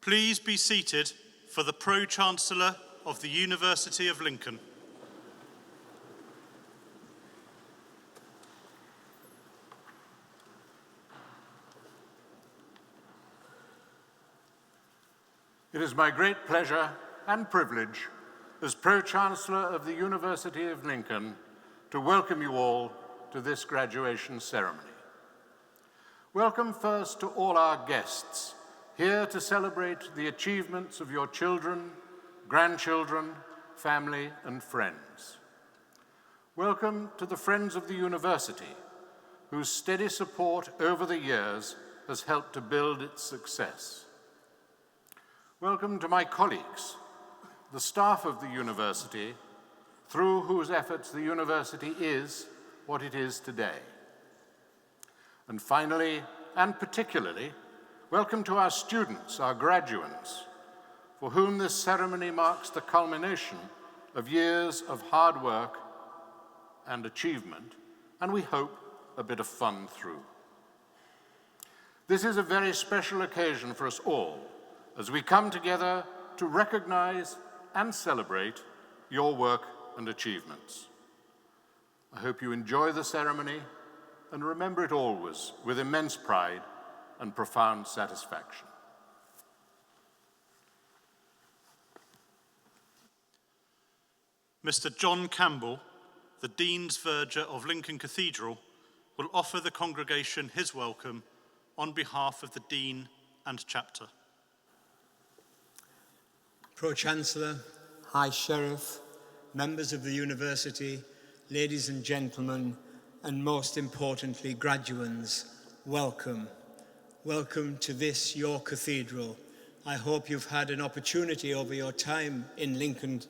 Please be seated for the Pro-Chancellor of the University of Lincoln. It is my great pleasure and privilege as Pro-Chancellor of the University of Lincoln to welcome you all to this graduation ceremony. Welcome first to all our guests here to celebrate the achievements of your children, grandchildren, family, and friends. Welcome to the friends of the university, whose steady support over the years has helped to build its success. Welcome to my colleagues, the staff of the university, through whose efforts the university is what it is today. And finally, and particularly, welcome to our students, our graduates, for whom this ceremony marks the culmination of years of hard work and achievement, and we hope a bit of fun through. This is a very special occasion for us all, as we come together to recognize and celebrate your work and achievements. I hope you enjoy the ceremony and remember it always with immense pride and profound satisfaction. Mr. John Campbell, the Dean's Verger of Lincoln Cathedral, will offer the congregation his welcome on behalf of the Dean and Chapter. Pro-Chancellor, High Sheriff, members of the university, ladies and gentlemen, and most importantly, graduands, welcome. Welcome to this, your cathedral. I hope you've had an opportunity over your time in Lincoln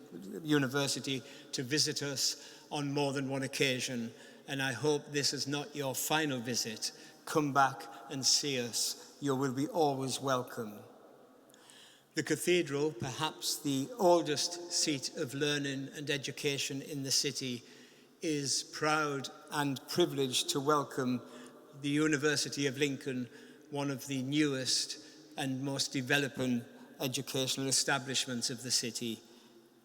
University to visit us on more than one occasion, and I hope this is not your final visit. Come back and see us. You will be always welcome. The cathedral, perhaps the oldest seat of learning and education in the city, is proud and privileged to welcome the University of Lincoln, one of the newest and most developing educational establishments of the city.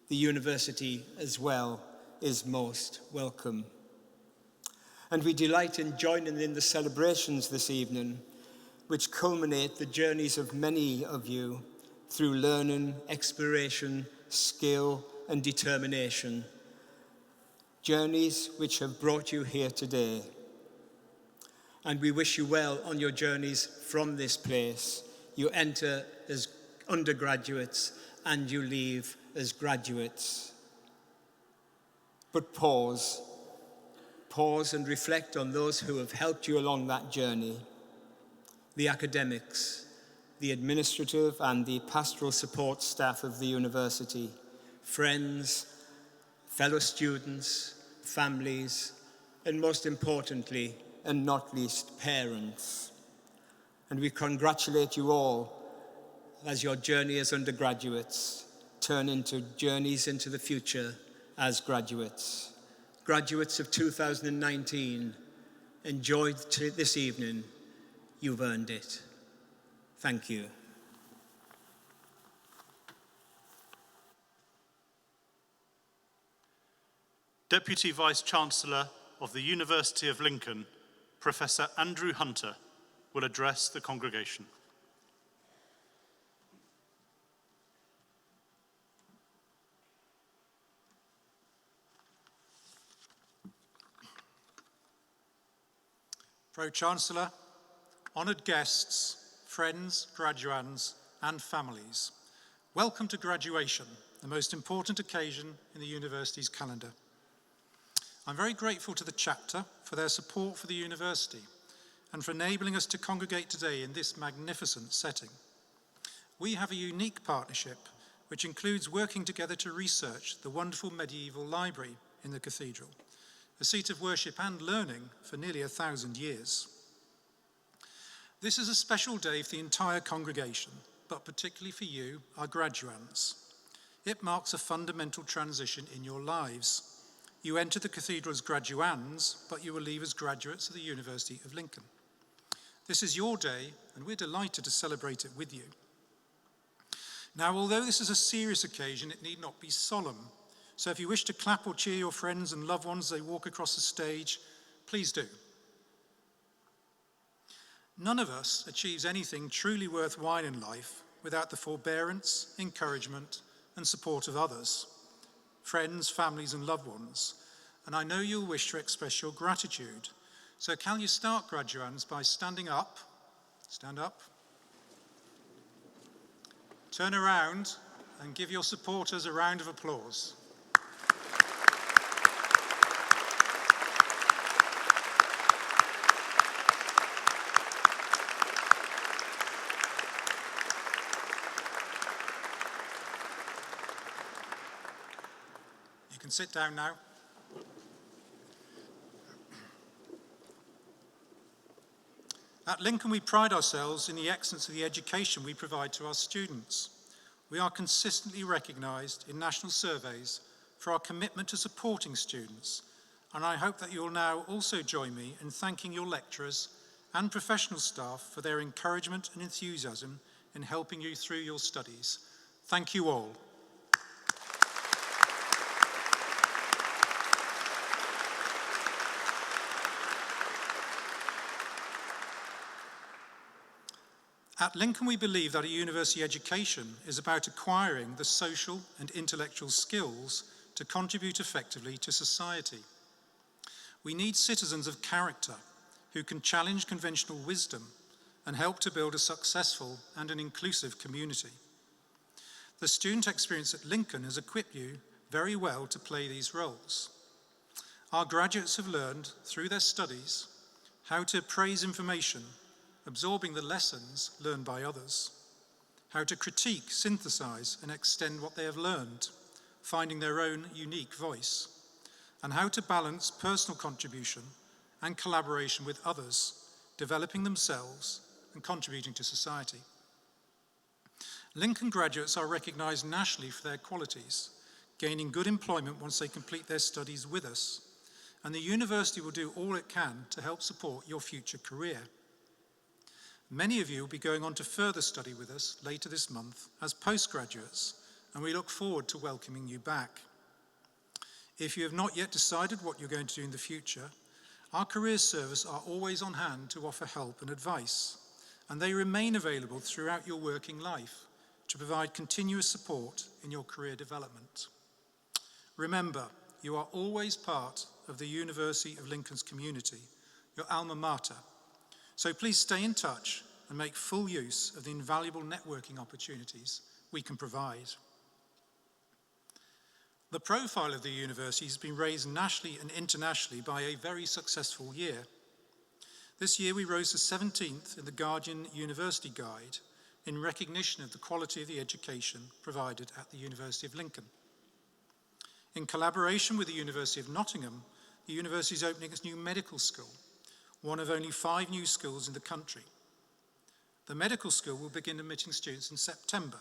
The university as well is most welcome. And we delight in joining in the celebrations this evening, which culminate the journeys of many of you through learning, exploration, skill, and determination. Journeys which have brought you here today. And we wish you well on your journeys from this place. You enter as undergraduates and you leave as graduates. But pause and reflect on those who have helped you along that journey. The academics, the administrative and the pastoral support staff of the university, friends, fellow students, families, and most importantly, and not least, parents. And we congratulate you all as your journey as undergraduates turn into journeys into the future as graduates. Graduates of 2019, enjoy this evening. You've earned it. Thank you. Deputy Vice-Chancellor of the University of Lincoln, Professor Andrew Hunter, will address the congregation. Pro-Chancellor, honoured guests, friends, graduands, and families, welcome to graduation, the most important occasion in the university's calendar. I'm very grateful to the chapter for their support for the university and for enabling us to congregate today in this magnificent setting. We have a unique partnership which includes working together to research the wonderful medieval library in the cathedral, a seat of worship and learning for nearly 1,000 years. This is a special day for the entire congregation, but particularly for you, our graduands. It marks a fundamental transition in your lives. You enter the cathedral as graduands, but you will leave as graduates of the University of Lincoln. This is your day, and we're delighted to celebrate it with you. Now, although this is a serious occasion, it need not be solemn. So if you wish to clap or cheer your friends and loved ones as they walk across the stage, please do. None of us achieves anything truly worthwhile in life without the forbearance, encouragement, and support of others, friends, families, and loved ones. And I know you'll wish to express your gratitude. So can you start, graduands, by standing up? Stand up. Turn around and give your supporters a round of applause. You can sit down now. At Lincoln, we pride ourselves in the excellence of the education we provide to our students. We are consistently recognised in national surveys for our commitment to supporting students, and I hope that you will now also join me in thanking your lecturers and professional staff for their encouragement and enthusiasm in helping you through your studies. Thank you all. At Lincoln, we believe that a university education is about acquiring the social and intellectual skills to contribute effectively to society. We need citizens of character who can challenge conventional wisdom and help to build a successful and an inclusive community. The student experience at Lincoln has equipped you very well to play these roles. Our graduates have learned through their studies how to appraise information, absorbing the lessons learned by others, how to critique, synthesize, and extend what they have learned, finding their own unique voice, and how to balance personal contribution and collaboration with others, developing themselves and contributing to society. Lincoln graduates are recognized nationally for their qualities, gaining good employment once they complete their studies with us, and the university will do all it can to help support your future career. Many of you will be going on to further study with us later this month as postgraduates, and we look forward to welcoming you back. If you have not yet decided what you're going to do in the future, our career service are always on hand to offer help and advice, and they remain available throughout your working life to provide continuous support in your career development. Remember, you are always part of the University of Lincoln's community, your alma mater. So please stay in touch and make full use of the invaluable networking opportunities we can provide. The profile of the university has been raised nationally and internationally by a very successful year. This year we rose to 17th in the Guardian University Guide in recognition of the quality of the education provided at the University of Lincoln. In collaboration with the University of Nottingham, the university is opening its new medical school, one of only 5 new schools in the country. The medical school will begin admitting students in September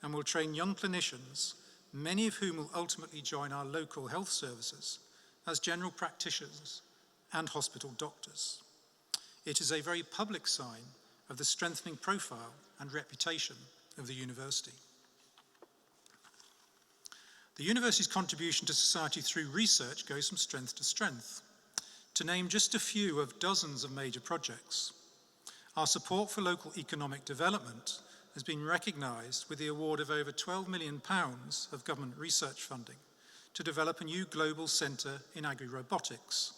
and will train young clinicians, many of whom will ultimately join our local health services as general practitioners and hospital doctors. It is a very public sign of the strengthening profile and reputation of the university. The university's contribution to society through research goes from strength to strength. To name just a few of dozens of major projects, our support for local economic development has been recognised with the award of over £12 million of government research funding to develop a new global centre in agri-robotics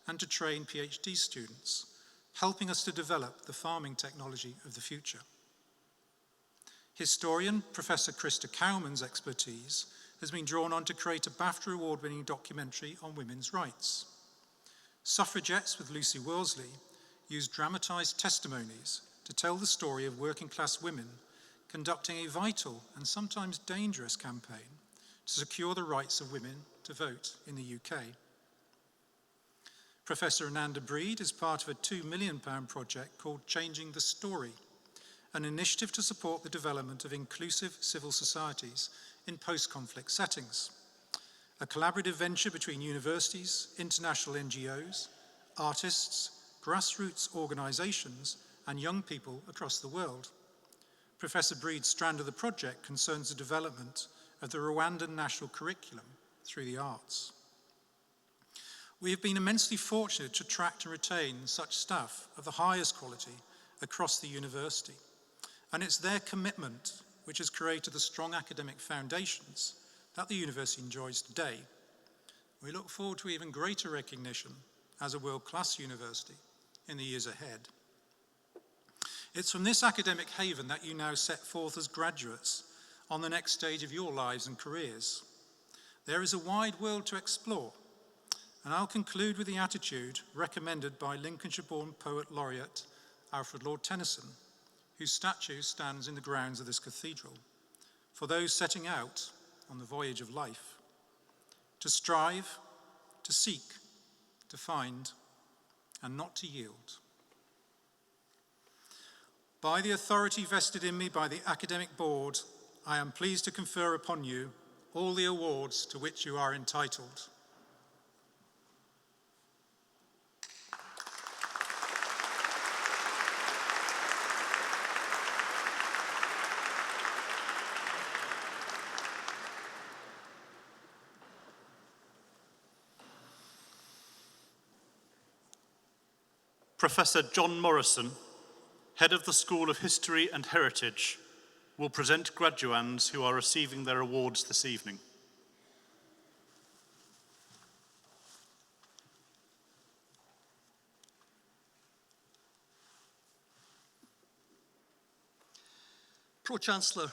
and to train PhD students, helping us to develop the farming technology of the future. Historian Professor Krista Cowman's expertise has been drawn on to create a BAFTA award-winning documentary on women's rights. Suffragettes with Lucy Worsley used dramatised testimonies to tell the story of working-class women conducting a vital and sometimes dangerous campaign to secure the rights of women to vote in the UK. Professor Ananda Breed is part of a £2 million project called Changing the Story, an initiative to support the development of inclusive civil societies in post-conflict settings. A collaborative venture between universities, international NGOs, artists, grassroots organisations, and young people across the world. Professor Breed's strand of the project concerns the development of the Rwandan national curriculum through the arts. We have been immensely fortunate to attract and retain such staff of the highest quality across the university, and it's their commitment which has created the strong academic foundations that the university enjoys today. We look forward to even greater recognition as a world-class university in the years ahead. It's from this academic haven that you now set forth as graduates on the next stage of your lives and careers. There is a wide world to explore, and I'll conclude with the attitude recommended by Lincolnshire-born poet laureate Alfred Lord Tennyson, whose statue stands in the grounds of this cathedral, for those setting out on the voyage of life, to strive, to seek, to find, and not to yield. By the authority vested in me by the Academic Board, I am pleased to confer upon you all the awards to which you are entitled. Professor John Morrison, Head of the School of History and Heritage, will present graduands who are receiving their awards this evening. Pro-Chancellor,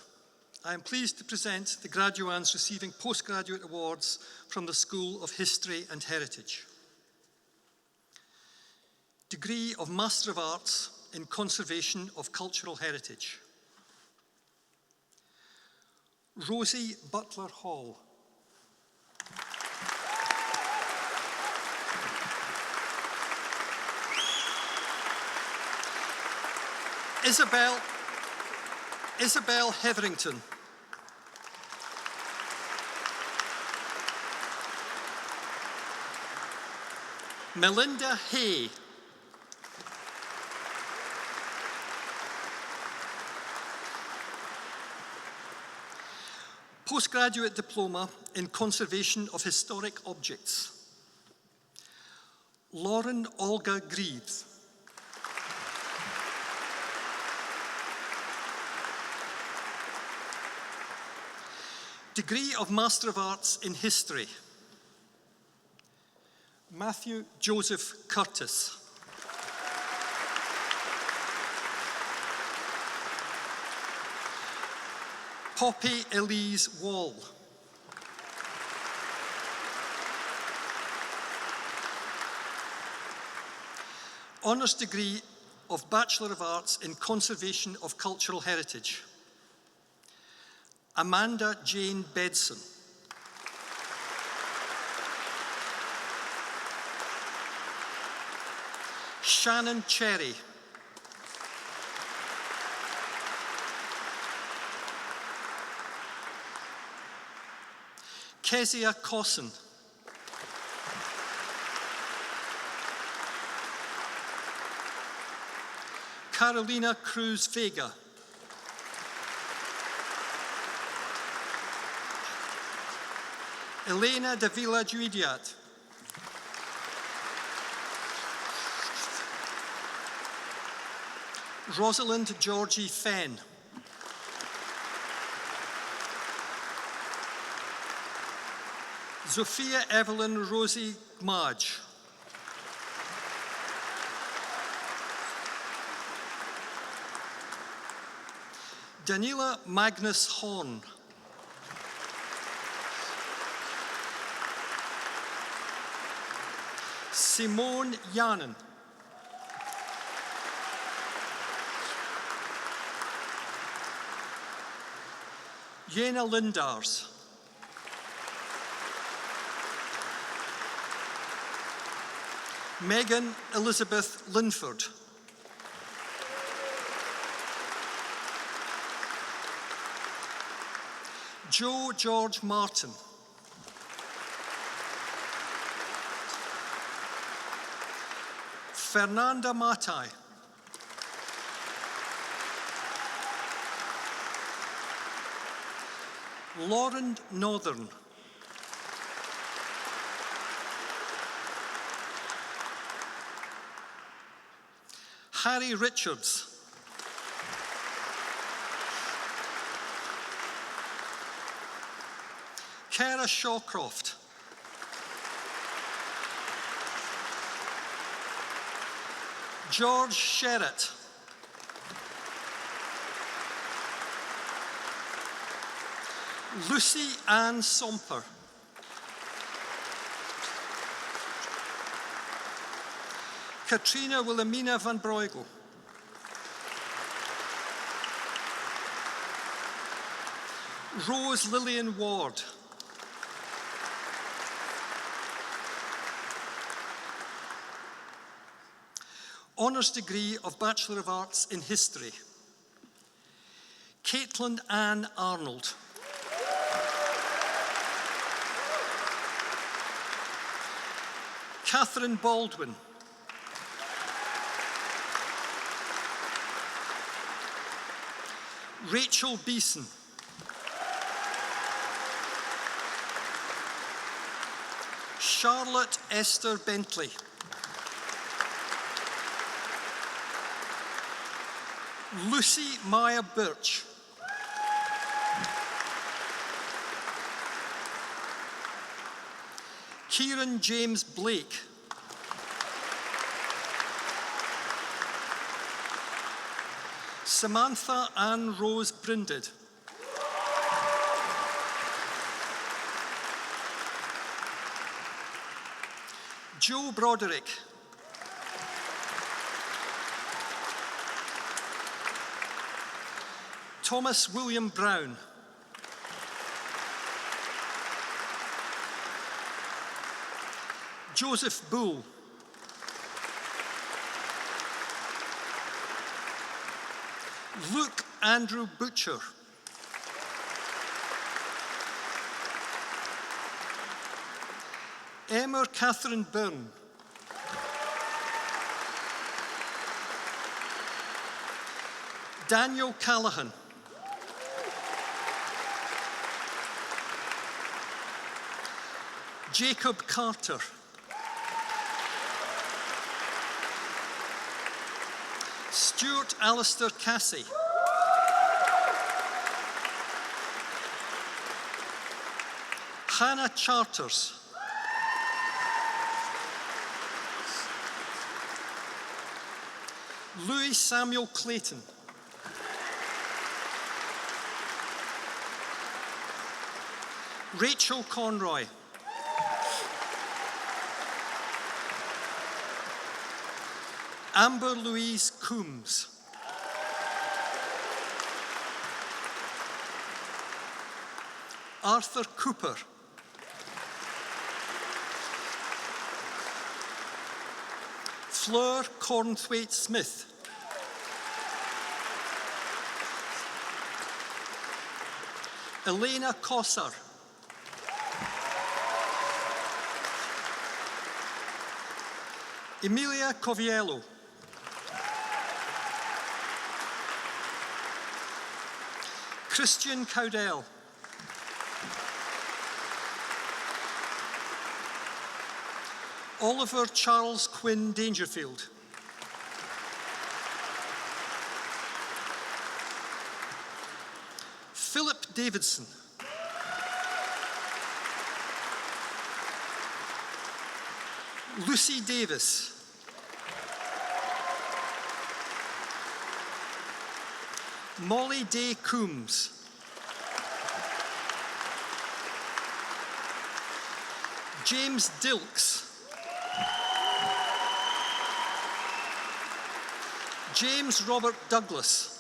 I am pleased to present the graduands receiving postgraduate awards from the School of History and Heritage. Degree of Master of Arts in Conservation of Cultural Heritage. Rosie Butler Hall. Isabel Hetherington. Melinda Hay. Postgraduate Diploma in Conservation of Historic Objects. Lauren Olga Greaves. Degree of Master of Arts in History. Matthew Joseph Curtis. Poppy Elise Wall. Honours degree of Bachelor of Arts in Conservation of Cultural Heritage. Amanda Jane Bedson. Shannon Cherry. Kezia Cosson. Carolina Cruz Vega. Elena Davila Juidiat. Rosalind Georgie Fenn. Sophia Evelyn Rosie Gmadge. Daniela Magnus Horn. Simone Janen. Jena Lindars. Megan Elizabeth Linford. Joe George Martin. Fernanda Matai. Lauren Northern. Harry Richards. Cara Shawcroft. George Sherritt. Lucy Ann Somper. Katrina Wilhelmina van Bruegel. Rose Lillian Ward. Honours degree of Bachelor of Arts in History. Caitlin Ann Arnold. Catherine Baldwin. Rachel Beeson. Charlotte Esther Bentley. Lucy Maya Birch. Kieran James Blake. Samantha Ann Rose Brinded. Joe Broderick. Thomas William Brown. Joseph Bull. Luke Andrew Butcher. Emma Catherine Byrne. Daniel Callahan. Jacob Carter. Stuart Alistair Cassie. Hannah Charters. Louis Samuel Clayton. Rachel Conroy. Amber Louise Coombs. Arthur Cooper. Fleur Cornthwaite Smith. Elena Cossar. Emilia Coviello. Christian Cowdell. Oliver Charles Quinn Dangerfield. Philip Davidson. Lucy Davis. Molly Day Coombs. James Dilks. James Robert Douglas.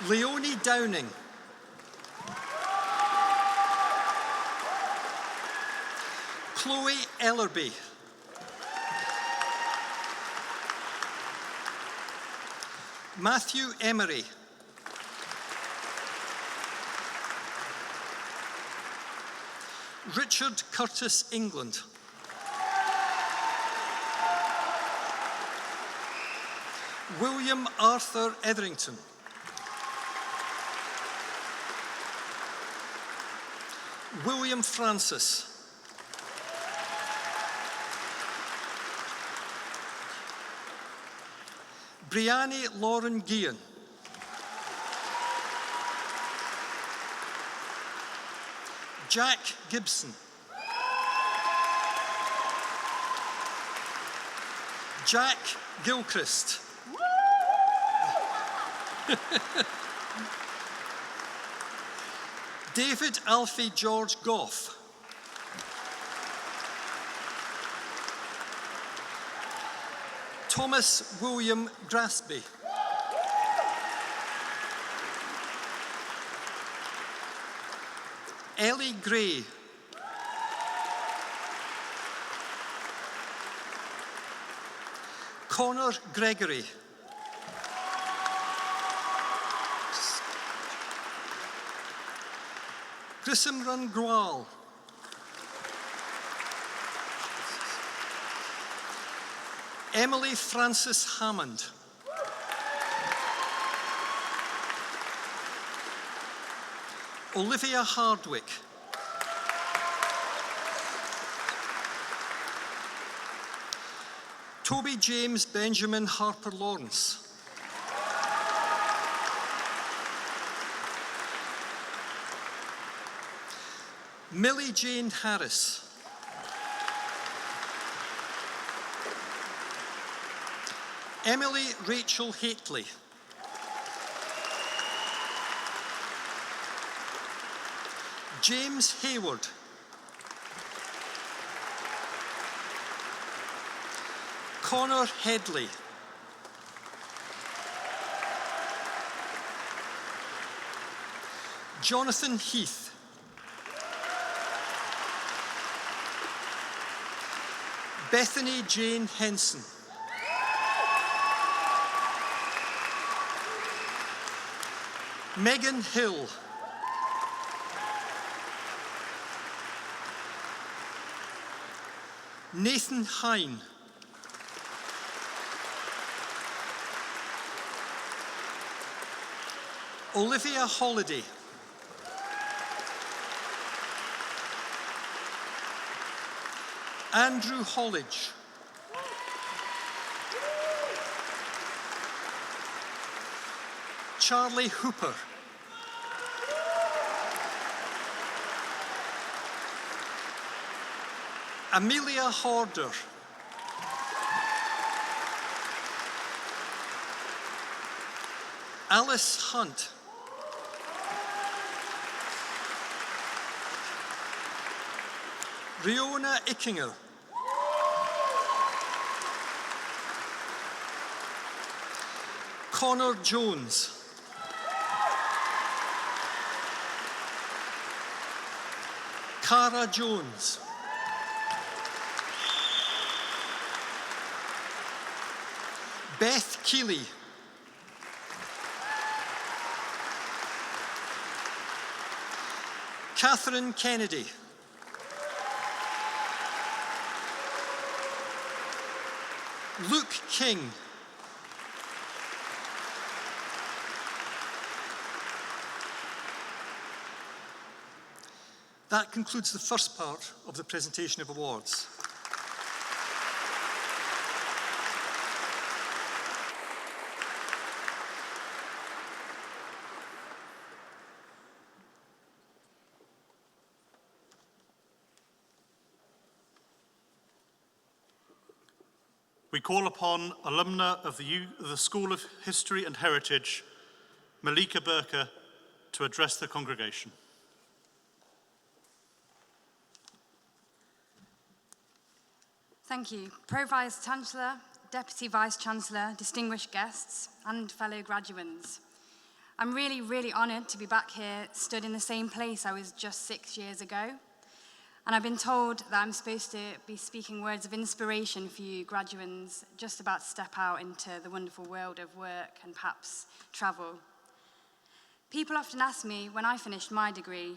Leonie Downing. Chloe Ellerby. Matthew Emery. Richard Curtis England. William Arthur Etherington. William Francis. Brianne Lauren Guion. Jack Gibson. Jack Gilchrist. David Alfie George Goff. Thomas William Grasby. Ellie Gray. Connor Gregory. Grissom Gwal. Emily Frances Hammond. Olivia Hardwick. Toby James Benjamin Harper Lawrence. Millie Jane Harris. Emily Rachel Haitley. James Hayward. Connor Headley. Jonathan Heath. Bethany Jane Henson. Megan Hill. Nathan Hine. Olivia Holiday. Andrew Hollidge. Charlie Hooper. Amelia Horder. Alice Hunt. Riona Ickinger. Connor Jones. Cara Jones. Beth Keeley. Catherine Kennedy. Luke King. That concludes the first part of the presentation of awards. We call upon alumna of the School of History and Heritage, Malika Burka, to address the congregation. Thank you. Pro-Vice-Chancellor, Deputy Vice-Chancellor, distinguished guests, and fellow graduates. I'm really, really honoured to be back here, stood in the same place I was just 6 years ago. And I've been told that I'm supposed to be speaking words of inspiration for you graduates just about to step out into the wonderful world of work and perhaps travel. People often ask me when I finished my degree,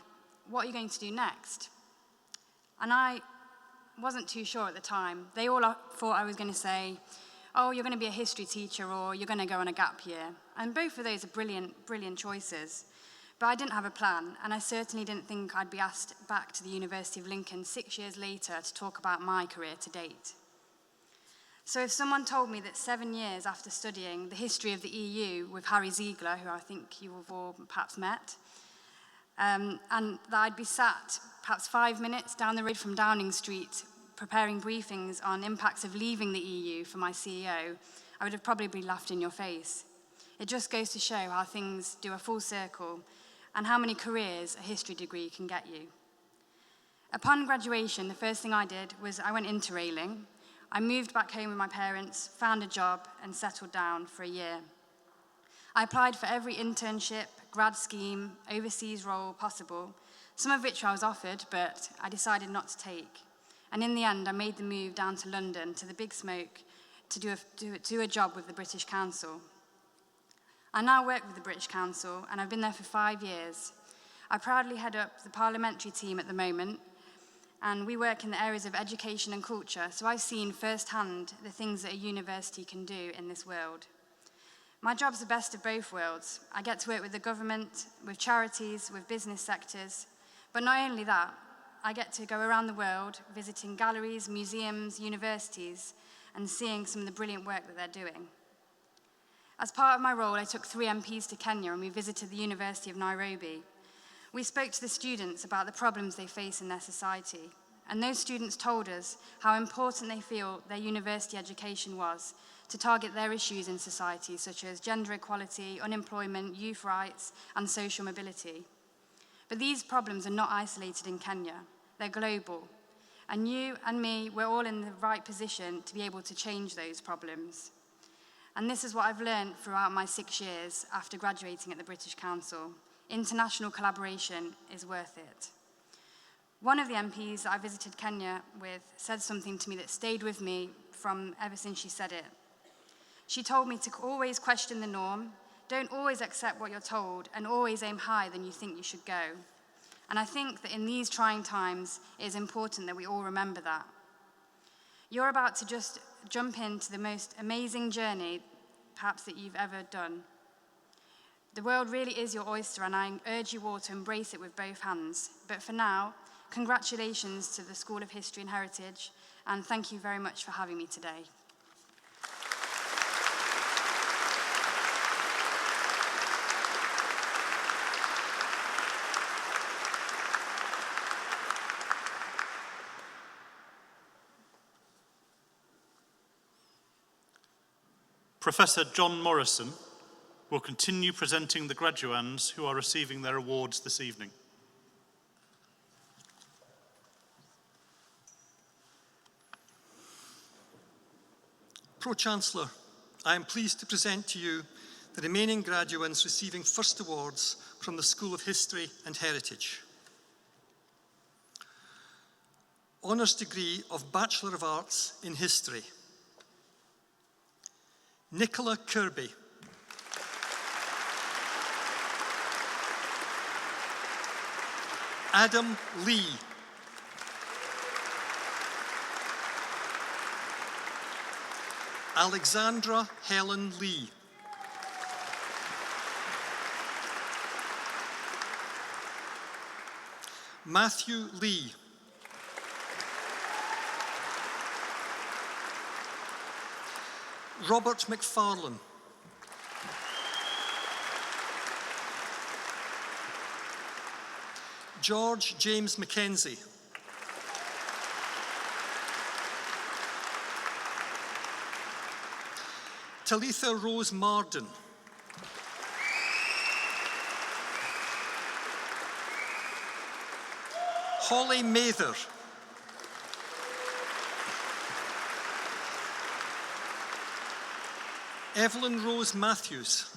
what are you going to do next? And I wasn't too sure at the time. They all thought I was going to say, oh, you're going to be a history teacher or you're going to go on a gap year. And both of those are brilliant, brilliant choices. But I didn't have a plan, and I certainly didn't think I'd be asked back to the University of Lincoln 6 years later to talk about my career to date. So if someone told me that 7 years after studying the history of the EU with Harry Ziegler, who I think you have all perhaps met, and that I'd be sat perhaps 5 minutes down the road from Downing Street preparing briefings on impacts of leaving the EU for my CEO, I would have probably laughed in your face. It just goes to show how things do a full circle and how many careers a history degree can get you. Upon graduation, the first thing I did was I went interrailing. I moved back home with my parents, found a job, and settled down for a year. I applied for every internship, grad scheme, overseas role possible, some of which I was offered, but I decided not to take. And in the end, I made the move down to London, to the Big Smoke, to do a job with the British Council. I now work with the British Council, and I've been there for 5 years. I proudly head up the parliamentary team at the moment, and we work in the areas of education and culture, so I've seen firsthand the things that a university can do in this world. My job's the best of both worlds. I get to work with the government, with charities, with business sectors, but not only that, I get to go around the world visiting galleries, museums, universities, and seeing some of the brilliant work that they're doing. As part of my role, I took 3 MPs to Kenya and we visited the University of Nairobi. We spoke to the students about the problems they face in their society, and those students told us how important they feel their university education was to target their issues in society, such as gender equality, unemployment, youth rights, and social mobility. But these problems are not isolated in Kenya. They're global. And you and me, we're all in the right position to be able to change those problems. And this is what I've learned throughout my 6 years after graduating at the British Council. International collaboration is worth it. One of the MPs that I visited Kenya with said something to me that stayed with me from ever since she said it. She told me to always question the norm, don't always accept what you're told, and always aim higher than you think you should go. And I think that in these trying times, it is important that we all remember that. You're about to just jump into the most amazing journey, perhaps, that you've ever done. The world really is your oyster, and I urge you all to embrace it with both hands. But for now, congratulations to the School of History and Heritage, and thank you very much for having me today. Professor John Morrison will continue presenting the graduands who are receiving their awards this evening. Pro-Chancellor, I am pleased to present to you the remaining graduands receiving first awards from the School of History and Heritage. Honours degree of Bachelor of Arts in History. Nicola Kirby. Adam Lee. Alexandra Helen Lee. Matthew Lee. Robert McFarlane. George James Mackenzie. Talitha Rose Marden. Holly Mather. Evelyn Rose Matthews.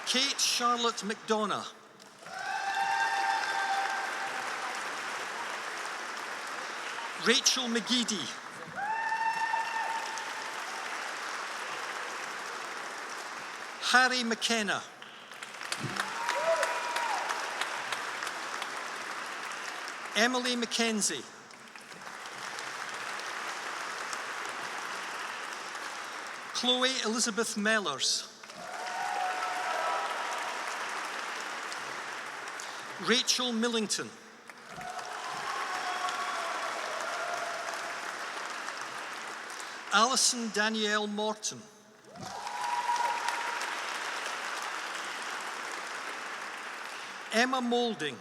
Kate Charlotte McDonough. Rachel McGeady. Harry McKenna. Emily Mackenzie. Chloe Elizabeth Mellors. Rachel Millington. Alison Danielle Morton. Emma Moulding.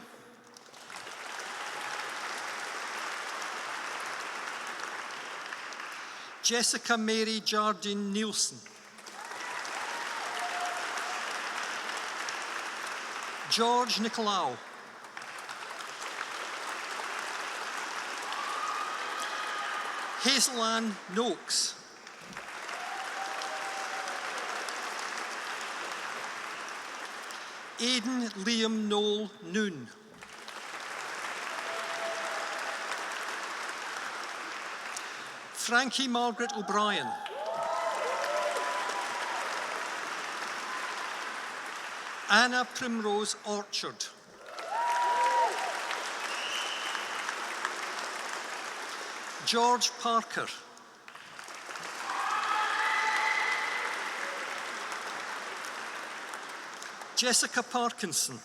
Jessica Mary Jardine Nielsen. George Nicolau. Hazel Ann Noakes. Aidan Liam Noel Noon. Frankie Margaret O'Brien. Anna Primrose Orchard. George Parker. Jessica Parkinson.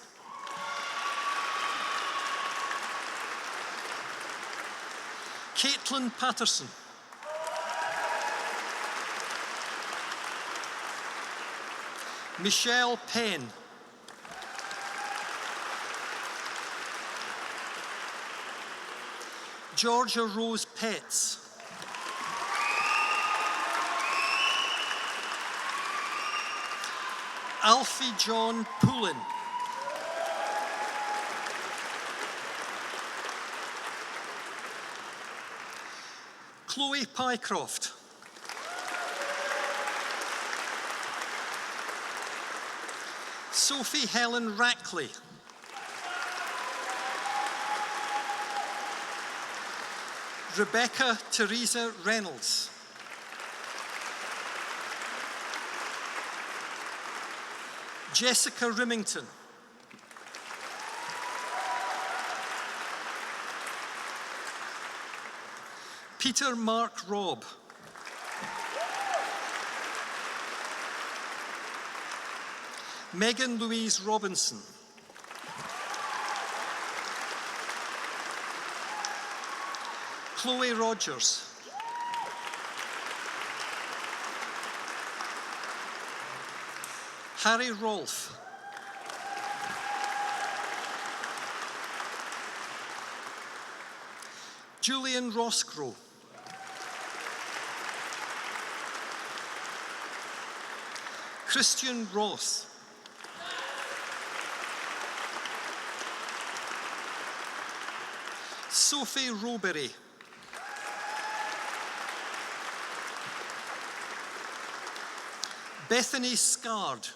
Caitlin Patterson. Michelle Penn. Georgia Rose Petts. Alfie John Poulin. Chloe Pycroft. Sophie Helen Rackley. Rebecca Teresa Reynolds. Jessica Rimington. Peter Mark Robb. Megan Louise Robinson. Chloe Rogers. Harry Rolfe. Julian Roscrow. Christian Roth. Sophie Robery. Bethany Scard.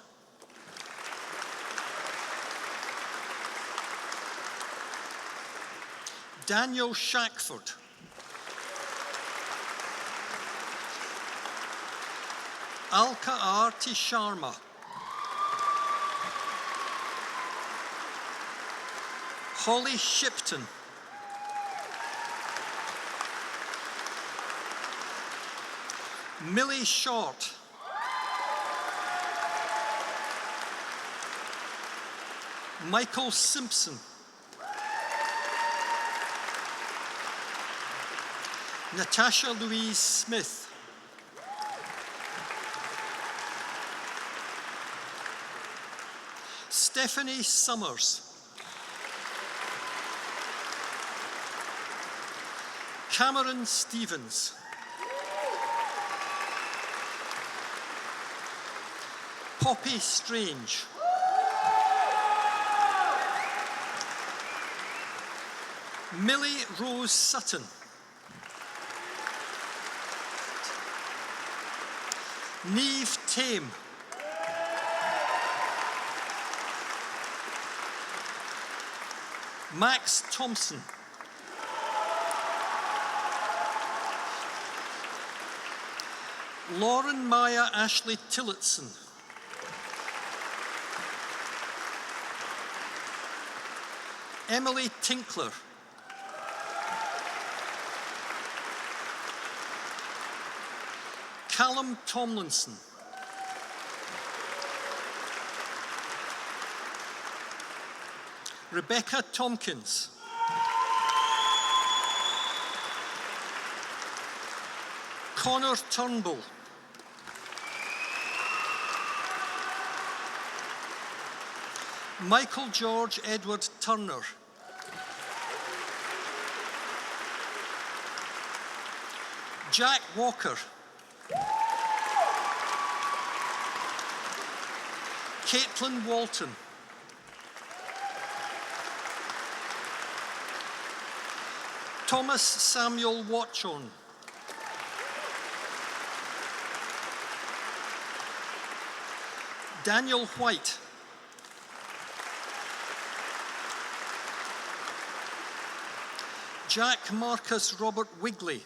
Daniel Shackford. Alka Aarti Sharma. Holly Shipton. Millie Short. Michael Simpson. Natasha Louise Smith. Stephanie Summers. Cameron Stevens. Poppy Strange. Millie Rose Sutton. Neve Tame. Max Thompson. Lauren Maya Ashley Tillotson. Emily Tinkler. Callum Tomlinson. Rebecca Tompkins. Connor Turnbull. Michael George Edward Turner. Jack Walker. Caitlin Walton. Thomas Samuel Watchorn. Daniel White. Jack Marcus Robert Wigley.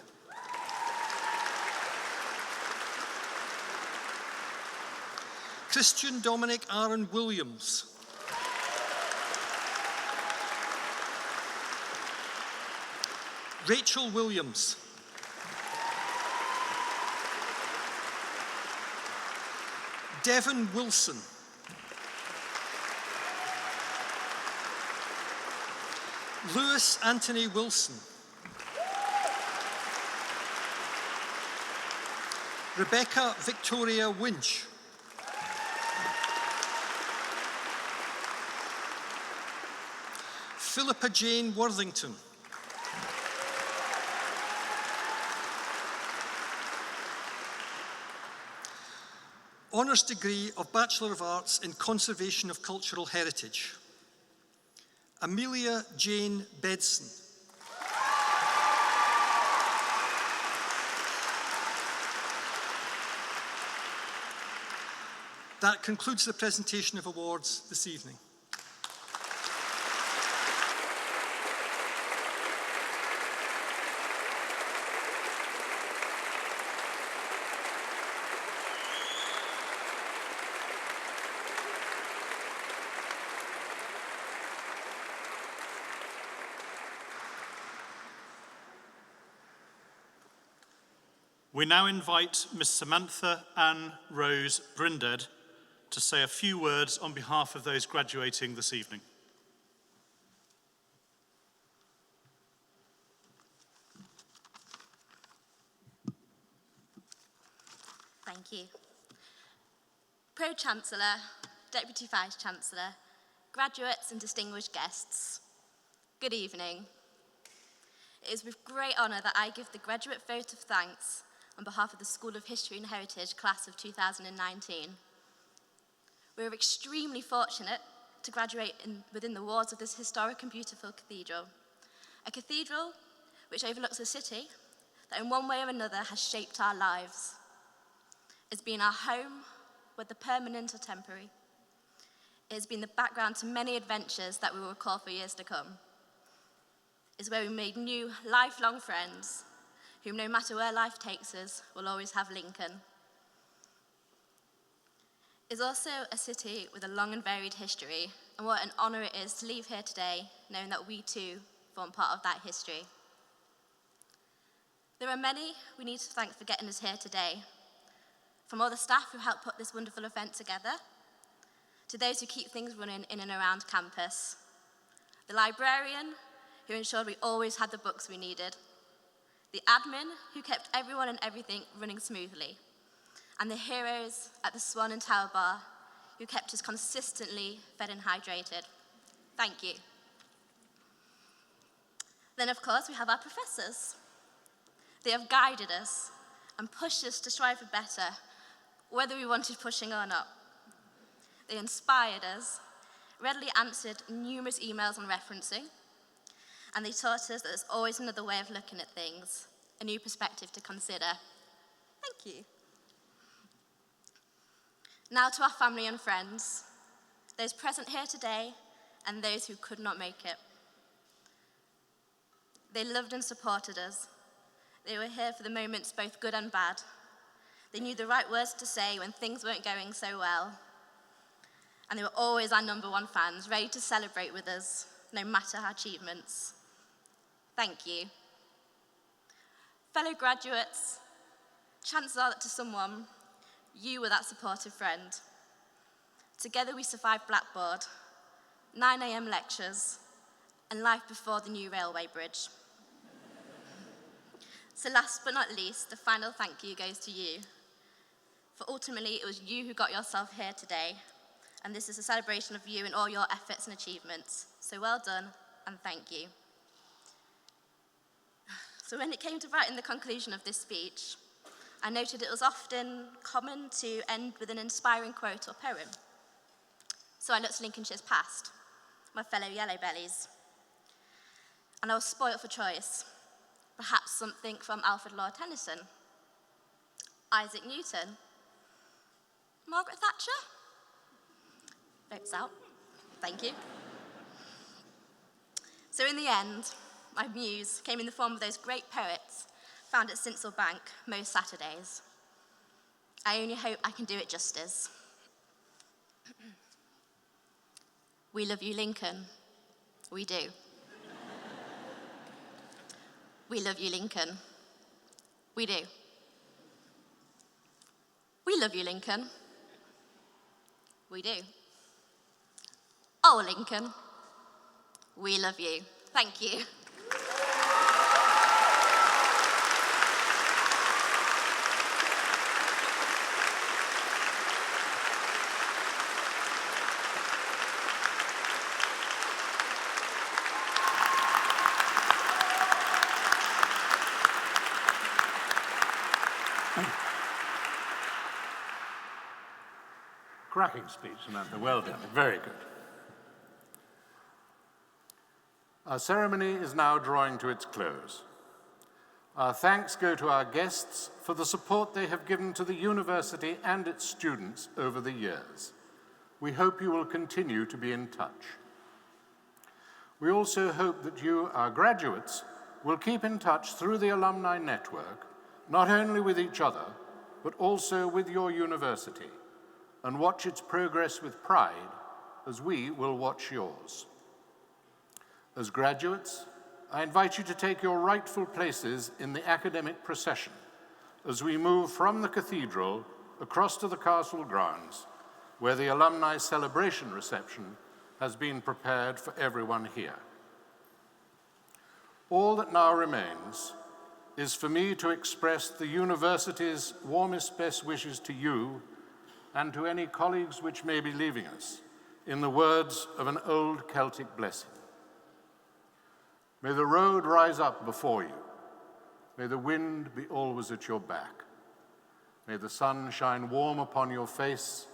Christian Dominic Aaron Williams. Rachel Williams. Devon Wilson. Lewis Anthony Wilson. Rebecca Victoria Winch. Philippa Jane Worthington. Honours degree of Bachelor of Arts in Conservation of Cultural Heritage. Amelia Jane Bedson. That concludes the presentation of awards this evening. We now invite Miss Samantha Ann Rose Brinded to say a few words on behalf of those graduating this evening. Thank you. Pro-Chancellor, Deputy Vice-Chancellor, graduates and distinguished guests, good evening. It is with great honour that I give the graduate vote of thanks on behalf of the School of History and Heritage class of 2019. We are extremely fortunate to graduate within the walls of this historic and beautiful cathedral, a cathedral which overlooks a city that in one way or another has shaped our lives. It's been our home, whether permanent or temporary. It has been the background to many adventures that we will recall for years to come. It's where we made new, lifelong friends, whom no matter where life takes us, will always have Lincoln. It's also a city with a long and varied history, and what an honour it is to leave here today, knowing that we too form part of that history. There are many we need to thank for getting us here today, from all the staff who helped put this wonderful event together, to those who keep things running in and around campus, the librarian who ensured we always had the books we needed, the admin who kept everyone and everything running smoothly, and the heroes at the Swan and Tower Bar who kept us consistently fed and hydrated. Thank you. Then, of course, we have our professors. They have guided us and pushed us to strive for better, whether we wanted pushing or not. They inspired us, readily answered numerous emails on referencing, and they taught us that there's always another way of looking at things, a new perspective to consider. Thank you. Now to our family and friends, those present here today and those who could not make it. They loved and supported us. They were here for the moments both good and bad. They knew the right words to say when things weren't going so well. And they were always our #1 fans, ready to celebrate with us, no matter our achievements. Thank you. Fellow graduates, chances are that to someone, you were that supportive friend. Together we survived Blackboard. 9 a.m. lectures, and life before the new railway bridge. So last but not least, the final thank you goes to you. For ultimately, it was you who got yourself here today, and this is a celebration of you and all your efforts and achievements. So well done, and thank you. So when it came to writing the conclusion of this speech, I noted it was often common to end with an inspiring quote or poem. So I looked to Lincolnshire's past, my fellow yellow bellies, and I was spoilt for choice. Perhaps something from Alfred Lord Tennyson, Isaac Newton, Margaret Thatcher? Votes out. Thank you. So in the end, my muse came in the form of those great poets found at Sinsel Bank most Saturdays. I only hope I can do it justice. We love you, Lincoln. We do. We love you, Lincoln. We do. We love you, Lincoln. We do. Oh, Lincoln, we love you. Thank you. Cracking speech, Samantha. Well done. Very good. Our ceremony is now drawing to its close. Our thanks go to our guests for the support they have given to the university and its students over the years. We hope you will continue to be in touch. We also hope that you, our graduates, will keep in touch through the alumni network, not only with each other, but also with your university, and watch its progress with pride as we will watch yours. As graduates, I invite you to take your rightful places in the academic procession as we move from the Cathedral across to the castle grounds, where the alumni celebration reception has been prepared for everyone here. All that now remains is for me to express the university's warmest best wishes to you and to any colleagues which may be leaving us, in the words of an old Celtic blessing. May the road rise up before you. May the wind be always at your back. May the sun shine warm upon your face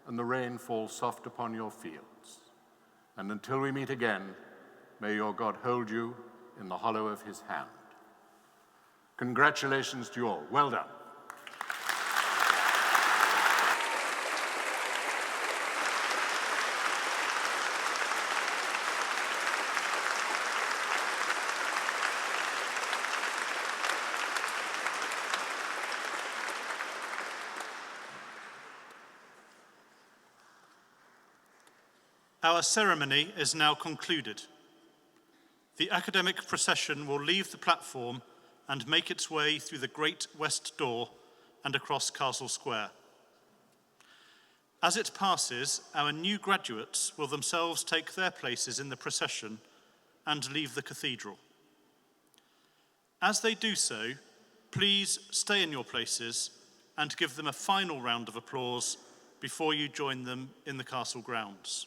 and the rain fall soft upon your fields. And until we meet again, may your God hold you in the hollow of his hand. Congratulations to you all. Well done. Our ceremony is now concluded. The academic procession will leave the platform and make its way through the Great West Door and across Castle Square. As it passes, our new graduates will themselves take their places in the procession and leave the cathedral. As they do so, please stay in your places and give them a final round of applause before you join them in the castle grounds.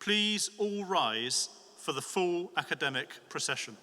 Please all rise for the full academic procession.